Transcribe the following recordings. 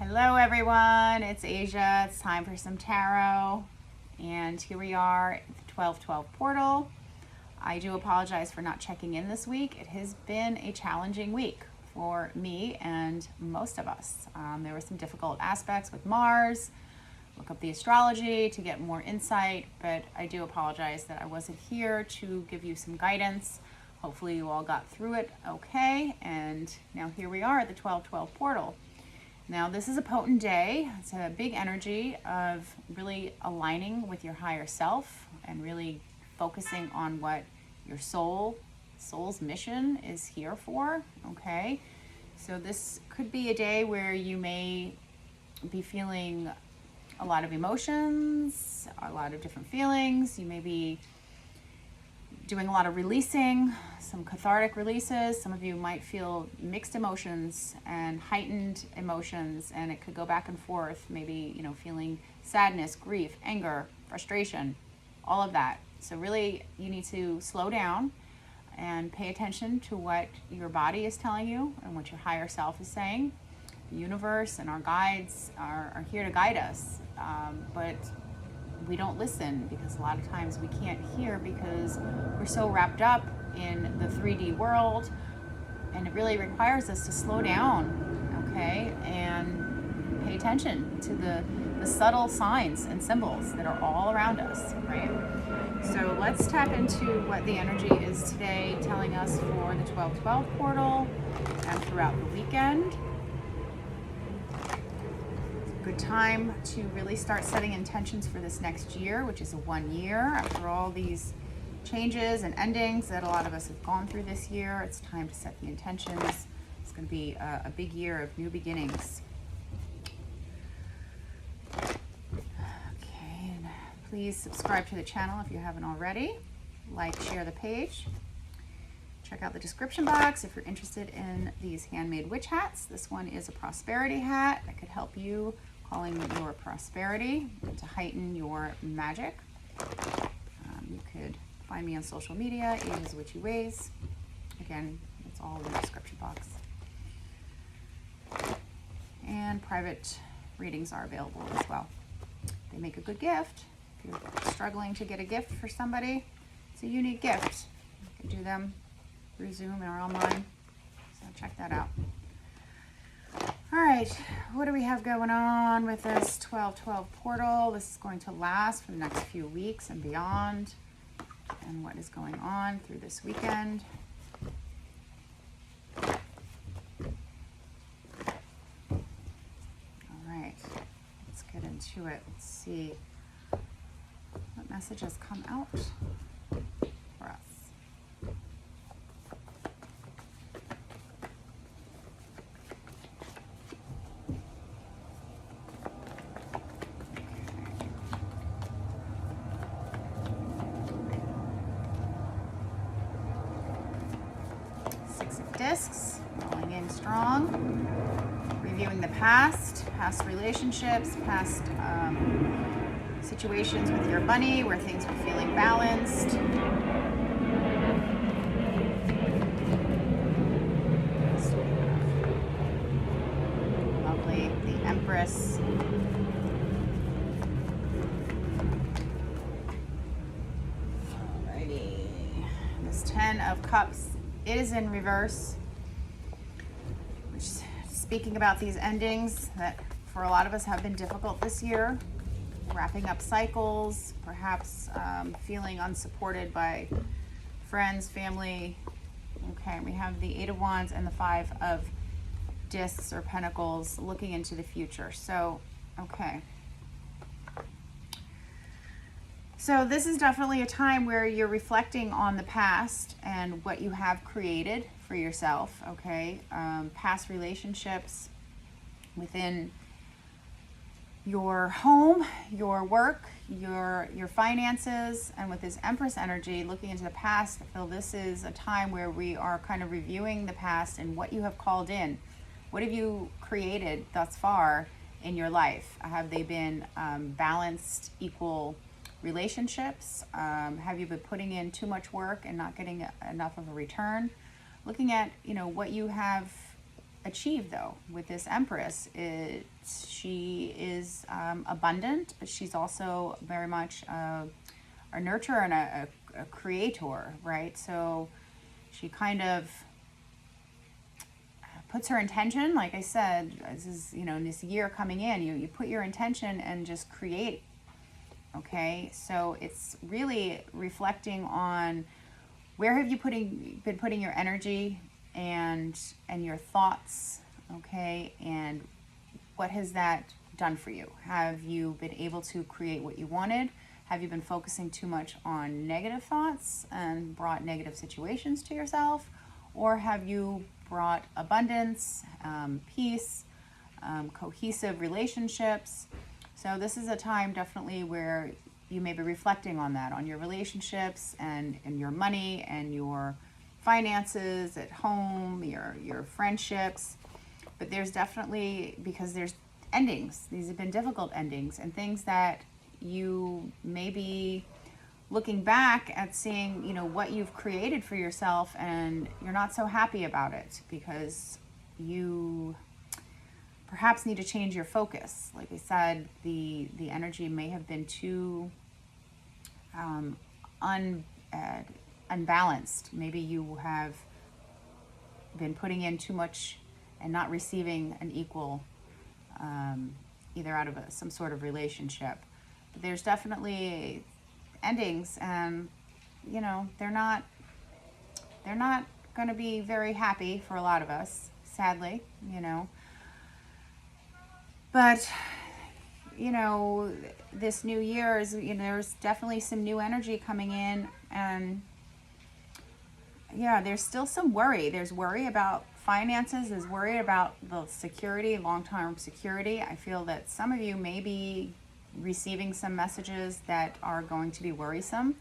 Hello everyone, it's Asia. It's time for some tarot, and here we are at the 1212 portal. I do apologize for not checking in this week. It has been a challenging week for me and most of us. There were some difficult aspects with Mars. Look up the astrology to get more insight, but I do apologize that I wasn't here to give you some guidance. Hopefully you all got through it okay, and now here we are at the 1212 portal. Now this is a potent day. It's a big energy of really aligning with your higher self and really focusing on what your soul's mission is here for, okay? So this could be a day where you may be feeling a lot of emotions, a lot of different feelings. You may be doing a lot of releasing, some cathartic releases. Some of you might feel mixed emotions and heightened emotions, and it could go back and forth, maybe, feeling sadness, grief, anger, frustration, all of that. So really, you need to slow down and pay attention to what your body is telling you and what your higher self is saying. The universe and our guides are here to guide us, but we don't listen because a lot of times we can't hear because we're so wrapped up in the 3D world, and it really requires us to slow down, okay, and pay attention to the subtle signs and symbols that are all around us, right? So let's tap into what the energy is today telling us for the 1212 portal and throughout the weekend. Good time to really start setting intentions for this next year, which is a 1 year. After all these changes and endings that a lot of us have gone through this year, it's time to set the intentions. It's going to be a big year of new beginnings. Okay, and please subscribe to the channel if you haven't already. Like, share the page. Check out the description box if you're interested in these handmade witch hats. This one is a prosperity hat that could help you calling your prosperity and to heighten your magic. You could find me on social media, Asia's Witchy Ways. Again, it's all in the description box. And private readings are available as well. They make a good gift. If you're struggling to get a gift for somebody, it's a unique gift. You can do them through Zoom or online. So check that out. All right, what do we have going on with this 1212 portal? This is going to last for the next few weeks and beyond. And what is going on through this weekend? All right, let's get into it. Let's see what messages come out for us. Discs, rolling in strong, reviewing the past relationships, past situations with your bunny where things were feeling balanced. Lovely, the Empress. Alrighty, this 10 of Cups. It is in reverse, which is speaking about these endings that for a lot of us have been difficult this year, wrapping up cycles, perhaps feeling unsupported by friends, family. Okay, we have the 8 of Wands and the 5 of Discs or Pentacles looking into the future. So, okay. So this is definitely a time where you're reflecting on the past and what you have created for yourself, okay? Past relationships within your home, your work, your finances, and with this Empress energy, looking into the past, I feel this is a time where we are kind of reviewing the past and what you have called in. What have you created thus far in your life? Have they been balanced, equal relationships? Have you been putting in too much work and not getting enough of a return? Looking at, what you have achieve though with this Empress. She is abundant, but she's also very much a nurturer and a creator, right? So she kind of puts her intention, like I said, this is, in this year coming in, you put your intention and just create. Okay, so it's really reflecting on where have you been putting your energy and your thoughts, okay, and what has that done for you? Have you been able to create what you wanted? Have you been focusing too much on negative thoughts and brought negative situations to yourself? Or have you brought abundance, peace, cohesive relationships? So this is a time definitely where you may be reflecting on that, on your relationships and your money and your finances at home, your friendships. But there's definitely, because there's endings, these have been difficult endings and things that you may be looking back at seeing, what you've created for yourself, and you're not so happy about it because you perhaps need to change your focus. Like I said, the energy may have been too unbalanced. Maybe you have been putting in too much and not receiving an equal, either out of some sort of relationship. But there's definitely endings, and they're not going to be very happy for a lot of us, sadly. But this new year is, there's definitely some new energy coming in, and there's still some worry. There's worry about finances, there's worry about the security, long-term security. I feel that some of you may be receiving some messages that are going to be worrisome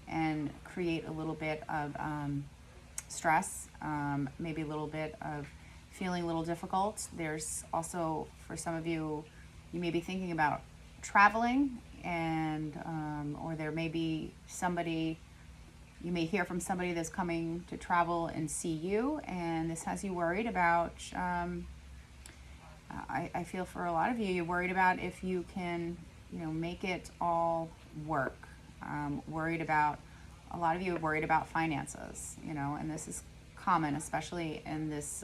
and create a little bit of stress, maybe a little bit of feeling a little difficult. There's also, for some of you, you may be thinking about traveling, and or there may be somebody, you may hear from somebody that's coming to travel and see you, and this has you worried about, I feel for a lot of you, you're worried about if you can, make it all work. Worried about, a lot of you are worried about finances, and this is common, especially in this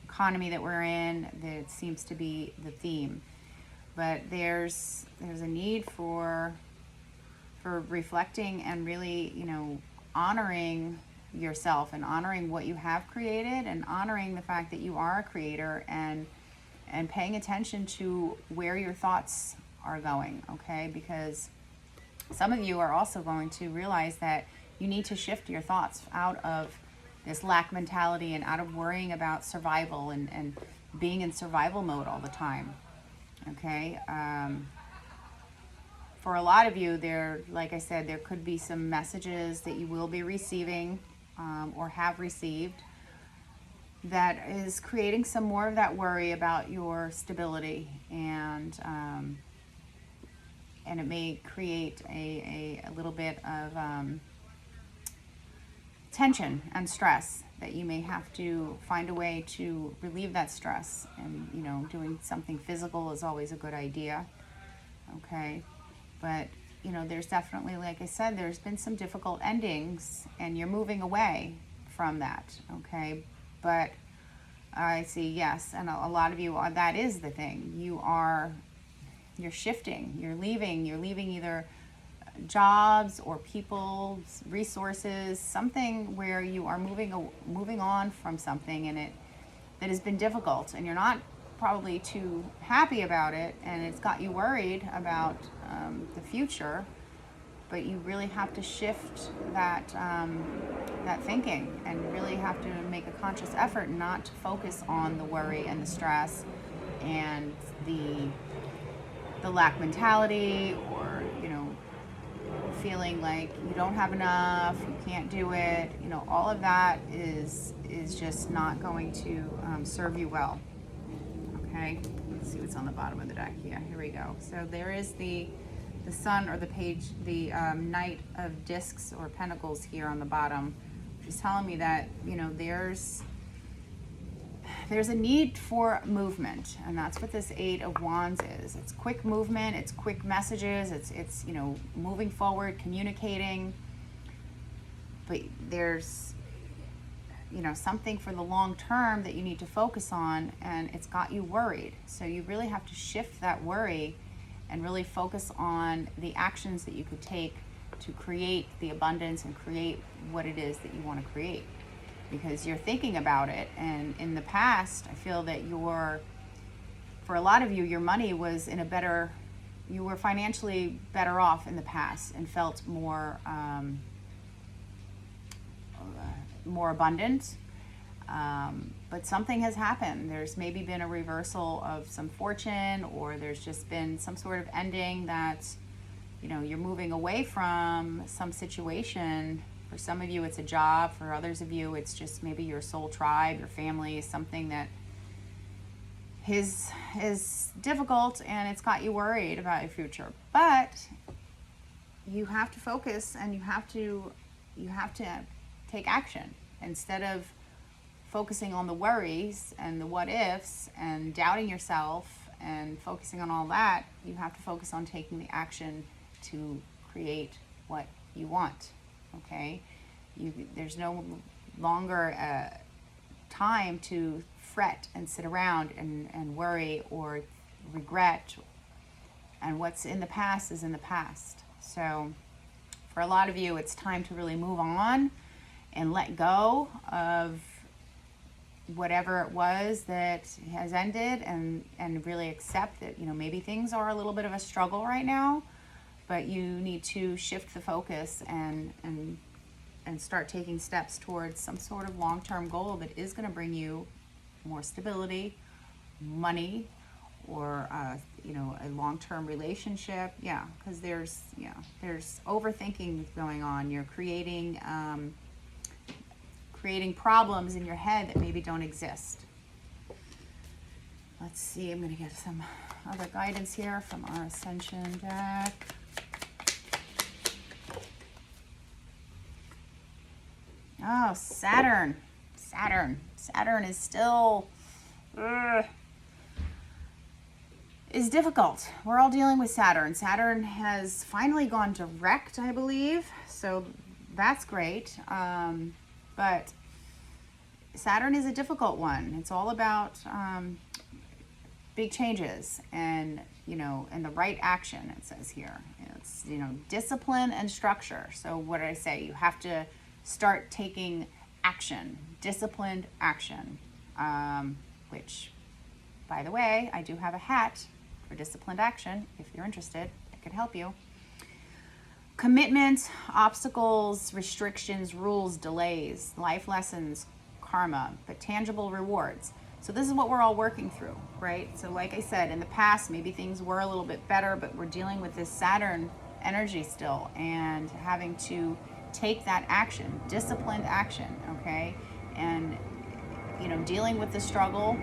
economy that we're in. That seems to be the theme. But there's a need for reflecting and really, honoring yourself and honoring what you have created and honoring the fact that you are a creator, and paying attention to where your thoughts are going, okay? Because some of you are also going to realize that you need to shift your thoughts out of this lack mentality and out of worrying about survival and being in survival mode all the time, okay? For a lot of you, like I said, there could be some messages that you will be receiving or have received that is creating some more of that worry about your stability, and it may create a little bit of tension and stress that you may have to find a way to relieve that stress. And doing something physical is always a good idea, okay? But there's definitely, like I said, there's been some difficult endings, and you're moving away from that, okay? But I see, yes, and a lot of you are, that is the thing. You're shifting, you're leaving either jobs or people, resources, something where you are moving on from something, and that has been difficult, and you're not probably too happy about it, and it's got you worried about the future. But you really have to shift that thinking, and really have to make a conscious effort not to focus on the worry and the stress and the lack mentality, or feeling like you don't have enough, you can't do it. All of that is just not going to serve you well. Okay, let's see what's on the bottom of the deck. Here we go. So there is the sun, or the page, the Knight of Discs or Pentacles here on the bottom, which is telling me that there's a need for movement, and that's what this Eight of Wands is. It's quick movement, it's quick messages, it's you know, moving forward, communicating. But there's, you know, something for the long term that you need to focus on, and it's got you worried. So you really have to shift that worry and really focus on the actions that you could take to create the abundance and create what it is that you want to create. Because you're thinking about it, and in the past, I feel that for a lot of you, your money was in a better, you were financially better off in the past and felt more abundant. But something has happened. There's maybe been a reversal of some fortune, or there's just been some sort of ending that, you know, you're moving away from some situation. For some of you, it's a job. For others of you, it's just maybe your soul tribe, your family, something that is difficult, and it's got you worried about your future. But you have to focus, and you have to take action instead of focusing on the worries and the what ifs and doubting yourself and focusing on all that. You have to focus on taking the action to create what you want. Okay, there's no longer time to fret and sit around and worry or regret. And what's in the past is in the past. So for a lot of you, it's time to really move on and let go of whatever it was that has ended, and really accept that, you know, maybe things are a little bit of a struggle right now, but you need to shift the focus and start taking steps towards some sort of long-term goal that is going to bring you more stability, money, or you know, a long-term relationship. Yeah, because there's overthinking going on. You're creating problems in your head that maybe don't exist. Let's see, I'm going to get some other guidance here from our Ascension deck. Oh, Saturn is still is difficult. We're all dealing with Saturn. Saturn has finally gone direct, I believe, so that's great. But Saturn is a difficult one. It's all about big changes and, you know, and the right action, it says here. It's, you know, discipline and structure. So what did I say? You have to start taking action, disciplined action, which, by the way, I do have a hat for disciplined action. If you're interested, I could help you. Commitment, obstacles, restrictions, rules, delays, life lessons, karma, but tangible rewards. So this is what we're all working through, right? So like I said, in the past, maybe things were a little bit better, but we're dealing with this Saturn energy still, and having to take that action, disciplined action, okay? And, you know, dealing with the struggle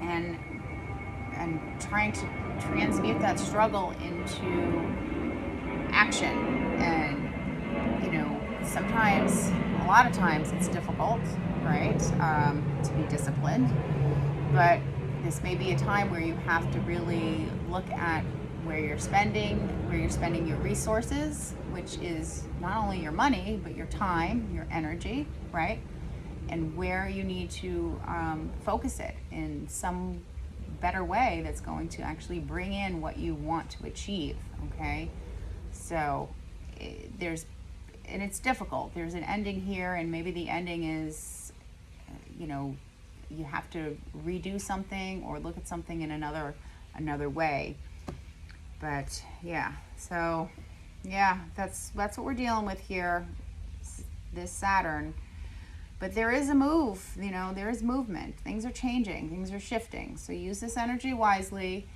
and trying to transmute that struggle into action. And, you know, sometimes, a lot of times it's difficult, right, to be disciplined, but this may be a time where you have to really look at where you're spending your resources, which is not only your money, but your time, your energy, right? And where you need to focus it in some better way that's going to actually bring in what you want to achieve, okay? So it's difficult. There's an ending here, and maybe the ending is, you know, you have to redo something or look at something in another way. But yeah, so yeah, that's what we're dealing with here, this Saturn. But there is a move, you know, there is movement. Things are changing, things are shifting. So use this energy wisely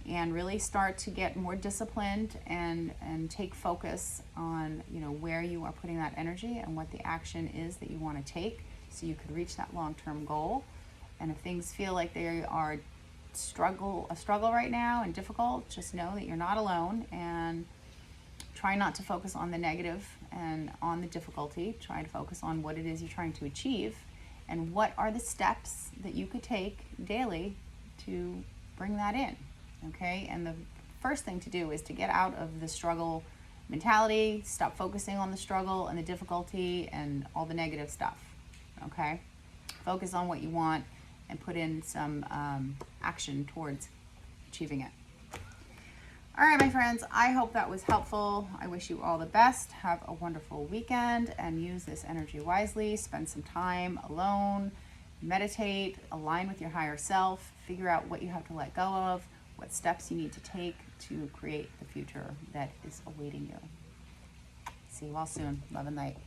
and really start to get more disciplined and take focus on, you know, where you are putting that energy and what the action is that you want to take so you could reach that long-term goal. And if things feel like they are a struggle right now and difficult, just know that you're not alone, and try not to focus on the negative and on the difficulty. Try to focus on what it is you're trying to achieve, And what are the steps that you could take daily to bring that in? Okay, and the first thing to do is to get out of the struggle mentality, stop focusing on the struggle and the difficulty and all the negative stuff. Okay, focus on what you want and put in some action towards achieving it. All right, my friends, I hope that was helpful. I wish you all the best. Have a wonderful weekend and use this energy wisely. Spend some time alone, meditate, align with your higher self, figure out what you have to let go of, what steps you need to take to create the future that is awaiting you. See you all soon. Love and light.